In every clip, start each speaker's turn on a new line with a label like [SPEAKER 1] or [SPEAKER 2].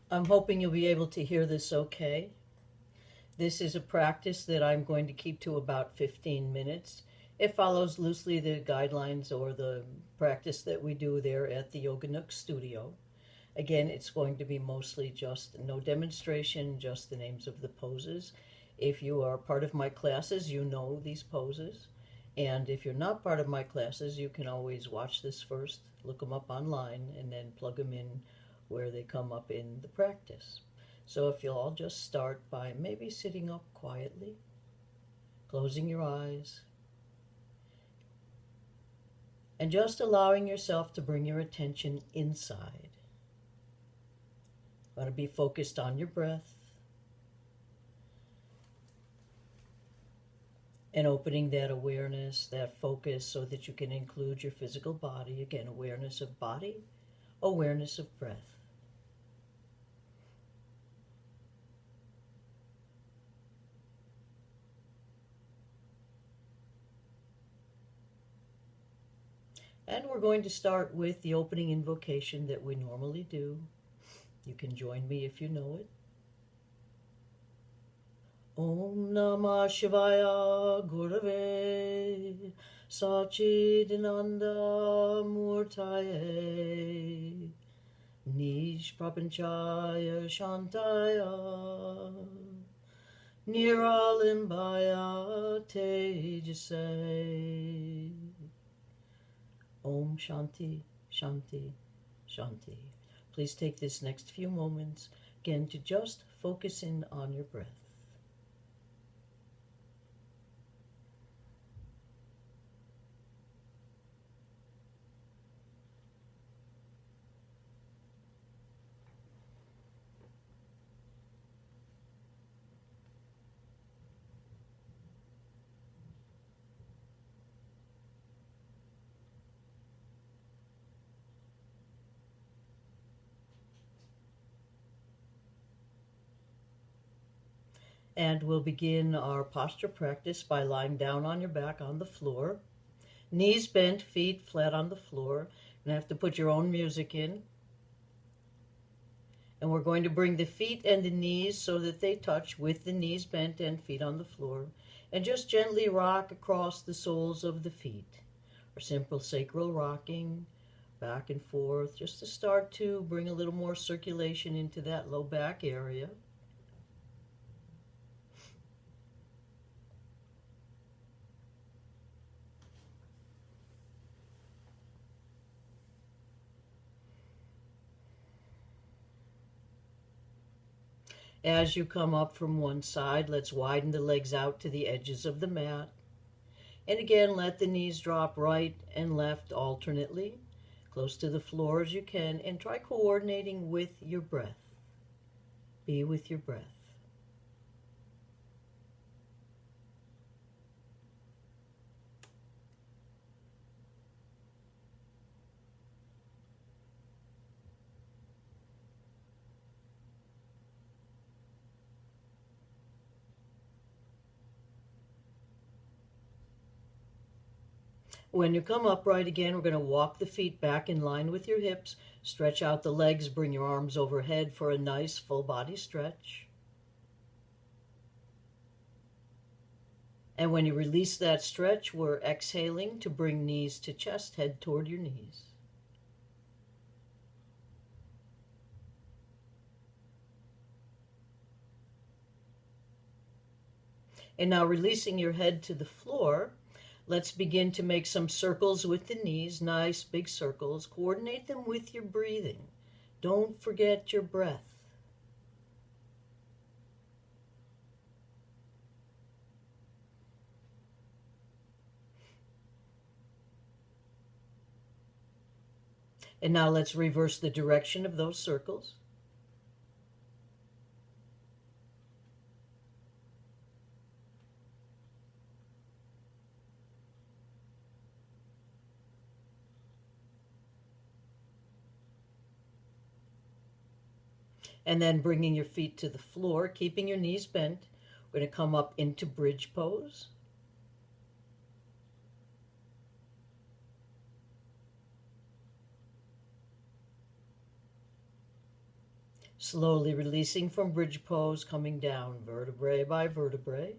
[SPEAKER 1] I'm hoping you'll be able to hear this okay. This is a practice that I'm going to keep to about 15 minutes. It follows loosely the guidelines or the practice that we do there at the Yoga Nook studio. Again, it's going to be mostly just no demonstration, just the names of the poses. If you are part of my classes, you know these poses. And if you're not part of my classes, you can always watch this first, look them up online, and then plug them in where they come up in the practice. So if you'll all just start by maybe sitting up quietly, closing your eyes, and just allowing yourself to bring your attention inside. You want to be focused on your breath and opening that awareness, that focus, so that you can include your physical body. Again, awareness of body, awareness of breath. And we're going to start with the opening invocation that we normally do. You can join me if you know it. Om Namah Shivaya Gurave Sachidananda Murtaye Nish Prapanchaya Shantaya Niralimbaya Tejase. Om Shanti, Shanti, Shanti. Please take this next few moments again to just focus in on your breath. And we'll begin our posture practice by lying down on your back on the floor. Knees bent, feet flat on the floor. You're going to have to put your own music in. And we're going to bring the feet and the knees so that they touch with the knees bent and feet on the floor. And just gently rock across the soles of the feet. Or simple sacral rocking, back and forth, just to start to bring a little more circulation into that low back area. As you come up from one side, let's widen the legs out to the edges of the mat. And again, let the knees drop right and left alternately, close to the floor as you can, and try coordinating with your breath. Be with your breath. When you come upright again, we're going to walk the feet back in line with your hips. Stretch out the legs, bring your arms overhead for a nice full body stretch. And when you release that stretch, we're exhaling to bring knees to chest, head toward your knees. And now releasing your head to the floor, let's begin to make some circles with the knees, nice big circles. Coordinate them with your breathing. Don't forget your breath. And now let's reverse the direction of those circles. And then bringing your feet to the floor, keeping your knees bent. We're going to come up into bridge pose. Slowly releasing from bridge pose, coming down vertebrae by vertebrae.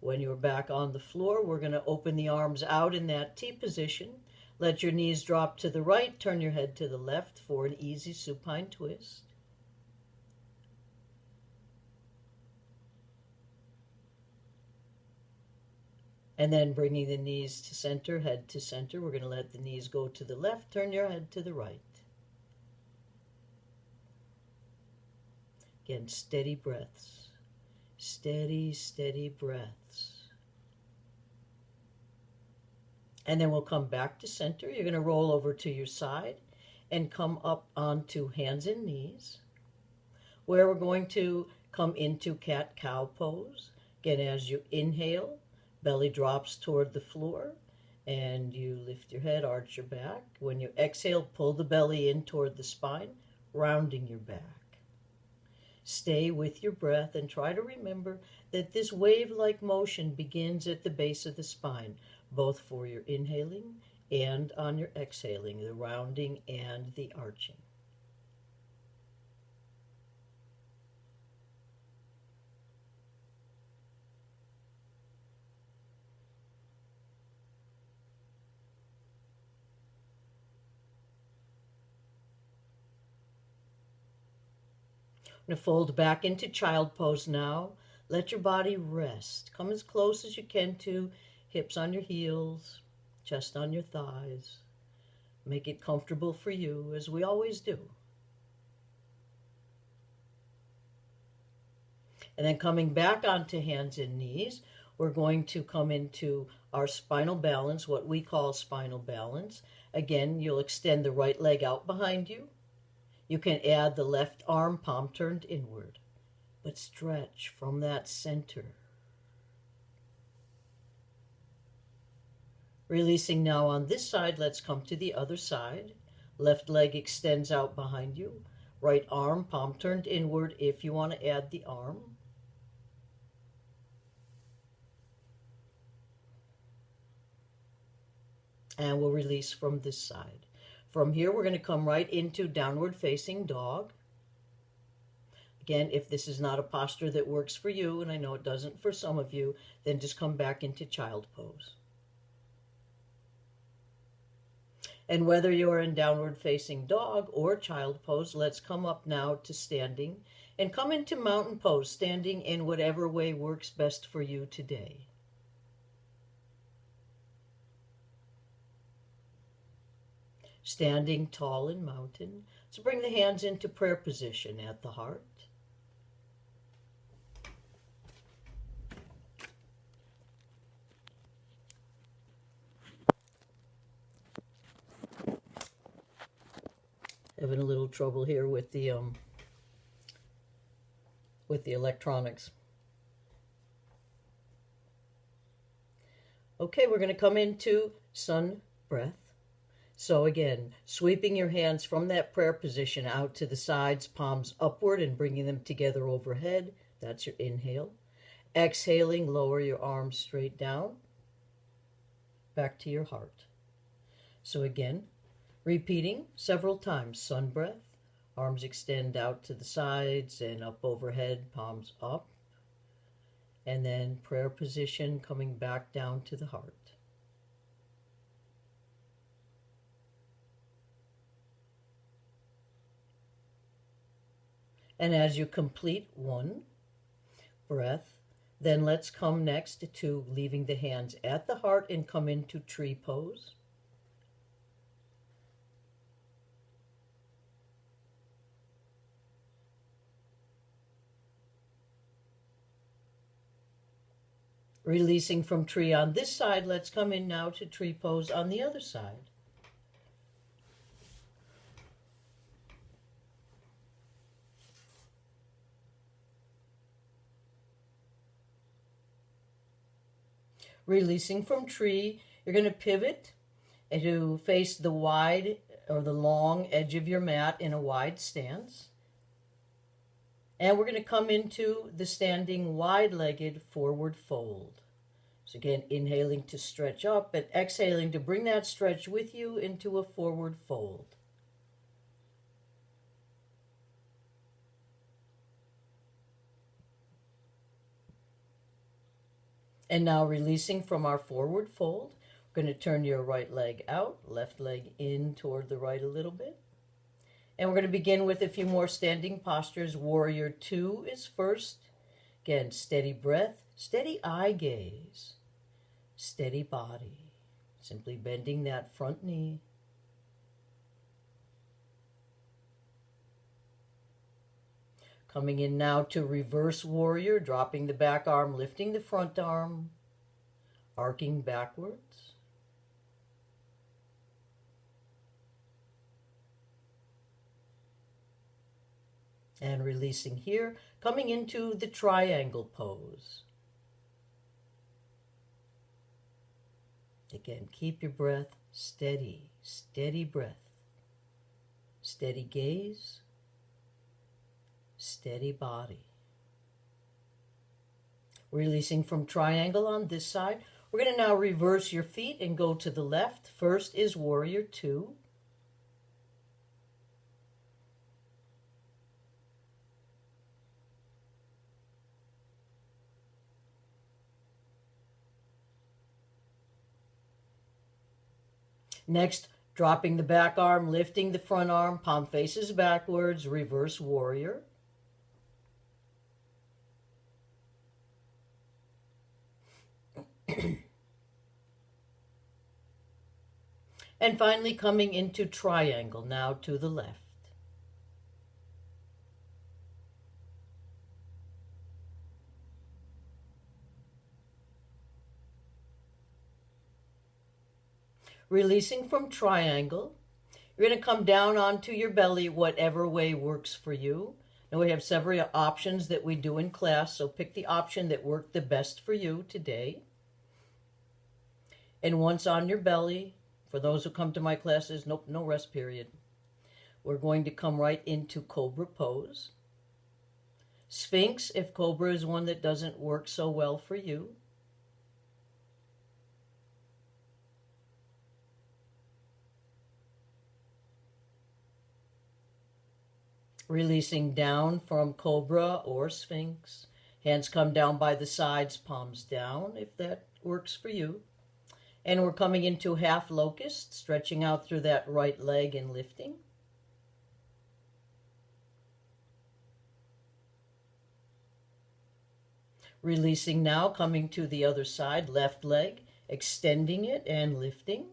[SPEAKER 1] When you're back on the floor, we're going to open the arms out in that T position. Let your knees drop to the right, turn your head to the left for an easy supine twist. And then bringing the knees to center, head to center. We're going to let the knees go to the left, turn your head to the right. Again, steady breaths. Steady, steady breaths. And then we'll come back to center. You're going to roll over to your side and come up onto hands and knees, where we're going to come into cat-cow pose. Again, as you inhale, belly drops toward the floor, and you lift your head, arch your back. When you exhale, pull the belly in toward the spine, rounding your back. Stay with your breath and try to remember that this wave-like motion begins at the base of the spine, both for your inhaling and on your exhaling, the rounding and the arching. Now fold back into child pose now. Let your body rest. Come as close as you can to hips on your heels, chest on your thighs. Make it comfortable for you, as we always do. And then coming back onto hands and knees, we're going to come into our spinal balance, what we call spinal balance. Again, you'll extend the right leg out behind you. You can add the left arm, palm turned inward, but stretch from that center. Releasing now on this side, let's come to the other side. Left leg extends out behind you. Right arm, palm turned inward if you want to add the arm. And we'll release from this side. From here, we're going to come right into downward facing dog. Again, if this is not a posture that works for you, and I know it doesn't for some of you, then just come back into child pose. And whether you're in downward facing dog or child pose, let's come up now to standing and come into mountain pose, standing in whatever way works best for you today. Standing tall in mountain. So bring the hands into prayer position at the heart. Having a little trouble here with the electronics. Okay, we're going to come into sun breath. So again, sweeping your hands from that prayer position out to the sides, palms upward and bringing them together overhead. That's your inhale. Exhaling, lower your arms straight down. Back to your heart. So again, repeating several times. Sun breath. Arms extend out to the sides and up overhead, palms up. And then prayer position, coming back down to the heart. And as you complete one breath, then let's come next to leaving the hands at the heart and come into tree pose. Releasing from tree on this side, let's come in now to tree pose on the other side. Releasing from tree, you're going to pivot and to face the wide or the long edge of your mat in a wide stance. And we're going to come into the standing wide-legged forward fold. So again, inhaling to stretch up and exhaling to bring that stretch with you into a forward fold. And now releasing from our forward fold, we're going to turn your right leg out, left leg in toward the right a little bit. And we're going to begin with a few more standing postures. Warrior 2 is first. Again, steady breath, steady eye gaze, steady body. Simply bending that front knee. Coming in now to reverse warrior, dropping the back arm, lifting the front arm, arcing backwards. And releasing here, coming into the triangle pose. Again, keep your breath steady, steady breath, steady gaze, steady body. Releasing from triangle on this side. We're going to now reverse your feet and go to the left. First is warrior 2. Next, dropping the back arm, lifting the front arm, palm faces backwards, reverse warrior. And finally coming into triangle now to the left. Releasing from triangle, you're going to come down onto your belly whatever way works for you. And we have several options that we do in class, so pick the option that worked the best for you today. And once on your belly, for those who come to my classes, no rest period. We're going to come right into Cobra pose. Sphinx, if Cobra is one that doesn't work so well for you. Releasing down from Cobra or Sphinx. Hands come down by the sides, palms down, if that works for you. And we're coming into half locust, stretching out through that right leg and lifting. Releasing now, coming to the other side, left leg, extending it and lifting.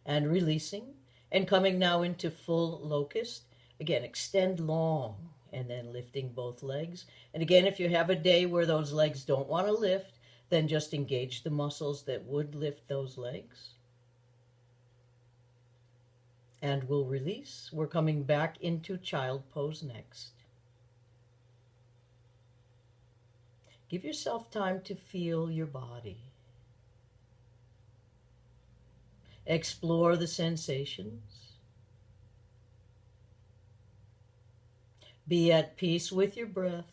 [SPEAKER 1] And releasing, and coming now into full locust. Again, extend long, and then lifting both legs. And again, if you have a day where those legs don't want to lift, then just engage the muscles that would lift those legs. And we'll release. We're coming back into child pose next. Give yourself time to feel your body. Explore the sensations. Be at peace with your breath.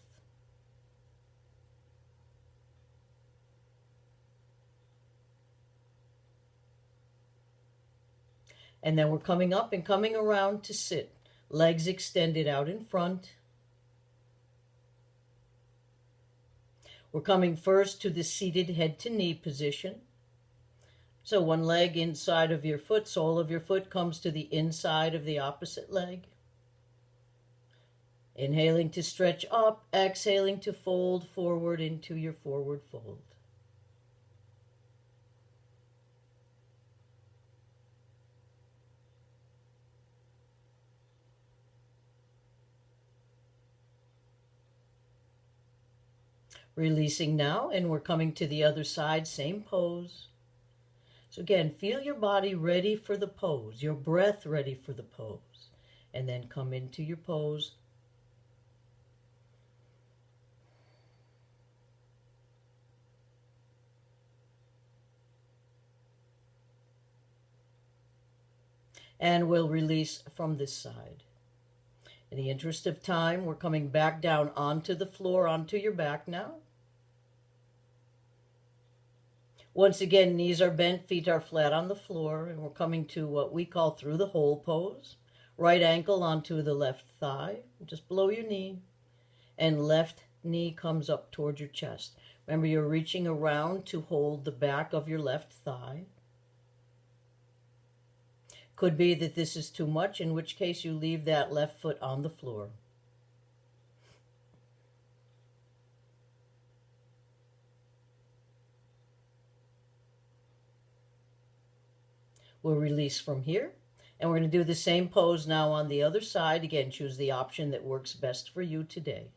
[SPEAKER 1] And then we're coming up and coming around to sit. Legs extended out in front. We're coming first to the seated head to knee position. So one leg inside of your foot, sole of your foot comes to the inside of the opposite leg. Inhaling to stretch up, exhaling to fold forward into your forward fold. Releasing now, and we're coming to the other side, same pose. So again, feel your body ready for the pose, your breath ready for the pose, and then come into your pose. And we'll release from this side. In the interest of time, we're coming back down onto the floor, onto your back now. Once again, knees are bent, feet are flat on the floor, and we're coming to what we call through the hole pose. Right ankle onto the left thigh, just below your knee, and left knee comes up toward your chest. Remember, you're reaching around to hold the back of your left thigh. Could be that this is too much, in which case you leave that left foot on the floor. We'll release from here. And we're going to do the same pose now on the other side. Again, choose the option that works best for you today.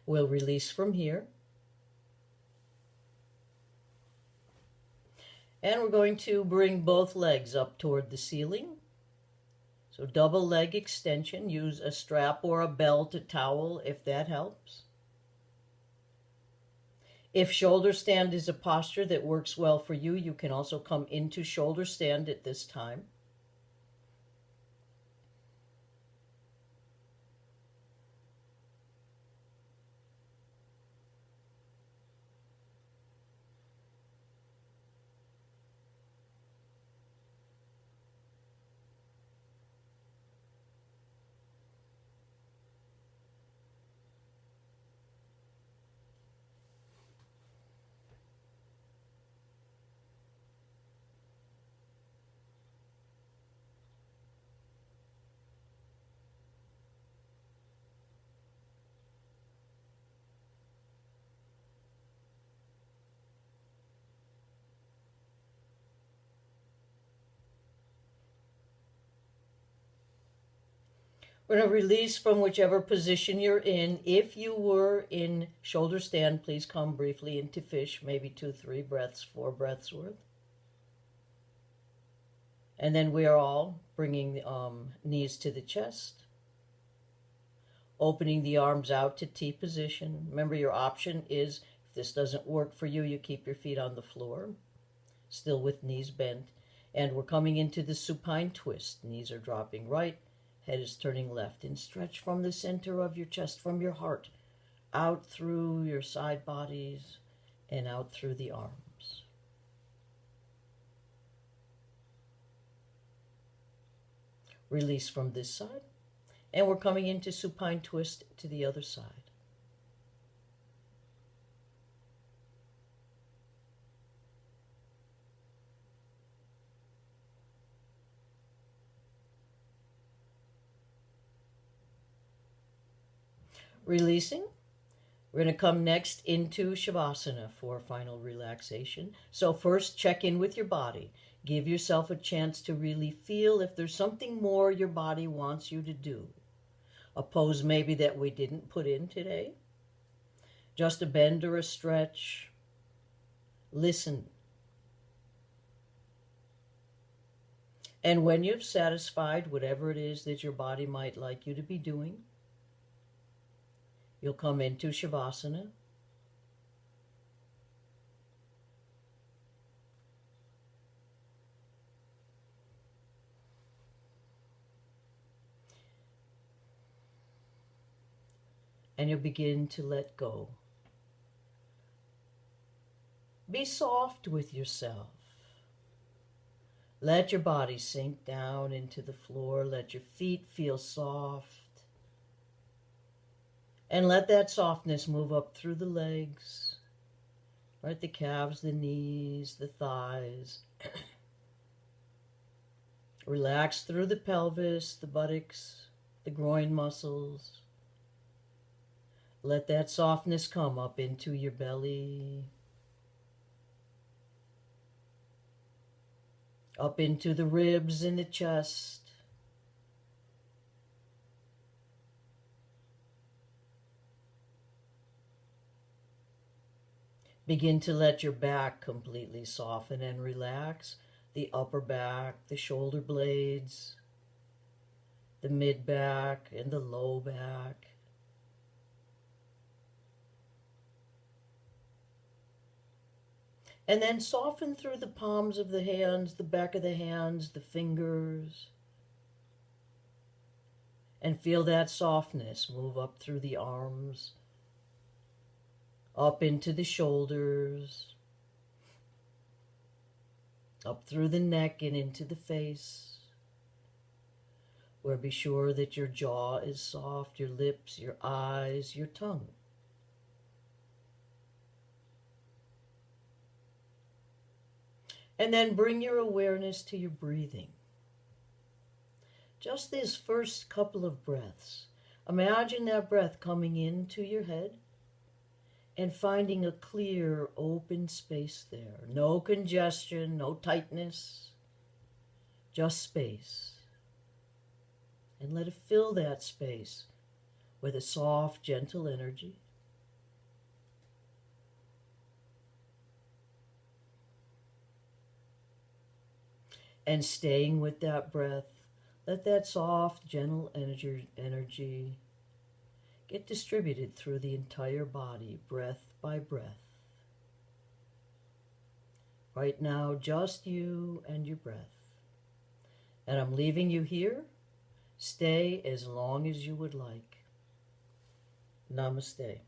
[SPEAKER 1] We'll release from here. And we're going to bring both legs up toward the ceiling. So double leg extension. Use a strap or a belt, a towel, if that helps. If shoulder stand is a posture that works well for you, you can also come into shoulder stand at this time. We're going to release from whichever position you're in. If you were in shoulder stand, please come briefly into fish, maybe 2, 3 breaths, 4 breaths worth. And then we are all bringing the knees to the chest, opening the arms out to T position. Remember, your option is, if this doesn't work for you, you keep your feet on the floor, still with knees bent. And we're coming into the supine twist. Knees are dropping right, head is turning left, and stretch from the center of your chest, from your heart, out through your side bodies and out through the arms. Release from this side, and we're coming into supine twist to the other side. Releasing. We're going to come next into Shavasana for final relaxation. So first, check in with your body. Give yourself a chance to really feel if there's something more your body wants you to do. A pose maybe that we didn't put in today. Just a bend or a stretch. Listen. And when you've satisfied whatever it is that your body might like you to be doing, you'll come into Shavasana. And you'll begin to let go. Be soft with yourself. Let your body sink down into the floor. Let your feet feel soft. And let that softness move up through the legs, right? The calves, the knees, the thighs. Relax through the pelvis, the buttocks, the groin muscles. Let that softness come up into your belly, up into the ribs and the chest. Begin to let your back completely soften and relax. The upper back, the shoulder blades, the mid back and the low back. And then soften through the palms of the hands, the back of the hands, the fingers. And feel that softness move up through the arms, up into the shoulders, up through the neck and into the face. Where be sure that your jaw is soft, your lips, your eyes, your tongue. And then bring your awareness to your breathing. Just this first couple of breaths. Imagine that breath coming into your head and finding a clear, open space there. No congestion, no tightness, just space. And let it fill that space with a soft, gentle energy. And staying with that breath, let that soft, gentle energy get distributed through the entire body, breath by breath. Right now, just you and your breath. And I'm leaving you here. Stay as long as you would like. Namaste.